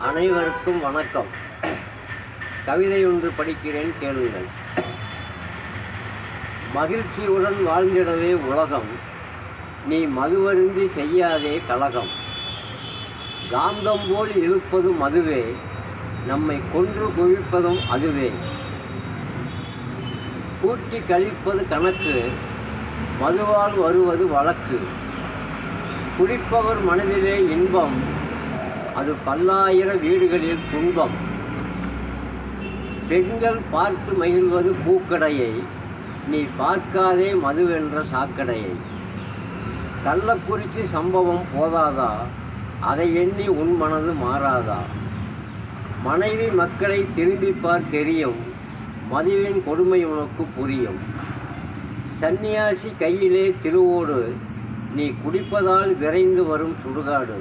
அனைவருக்கும் வணக்கம். கவிதை ஒன்று படிக்கிறேன், கேளுங்கள். மகிழ்ச்சியுடன் வாழ்ந்திடவே உலகம், நீ மதுவருந்தி செய்யாதே கலகம். காந்தம் போல் இழுப்பது மதுவே, நம்மை கொன்று குவிப்பதும் அதுவே. கூட்டி கழிப்பது கணக்கு, மதுவால் வருவது வழக்கு. குடிப்பவர் மனதிலே இன்பம், அது பல்லாயிர வீடுகளில் துன்பம். பெண்கள் பார்த்து மகிழ்வது பூக்கடையை, நீ பார்க்காதே மதுவென்ற சாக்கடையை. கள்ளக்குறிச்சி சம்பவம் போதாதா, அதை எண்ணி உன் மனது மாறாதா? மனைவி மக்களை திரும்பிப்பார் தெரியும், மதுவின் கொடுமை உனக்கு புரியும். சந்நியாசி கையிலே திருவோடு, நீ குடிப்பதால் விரைந்து வரும் சுடுகாடு.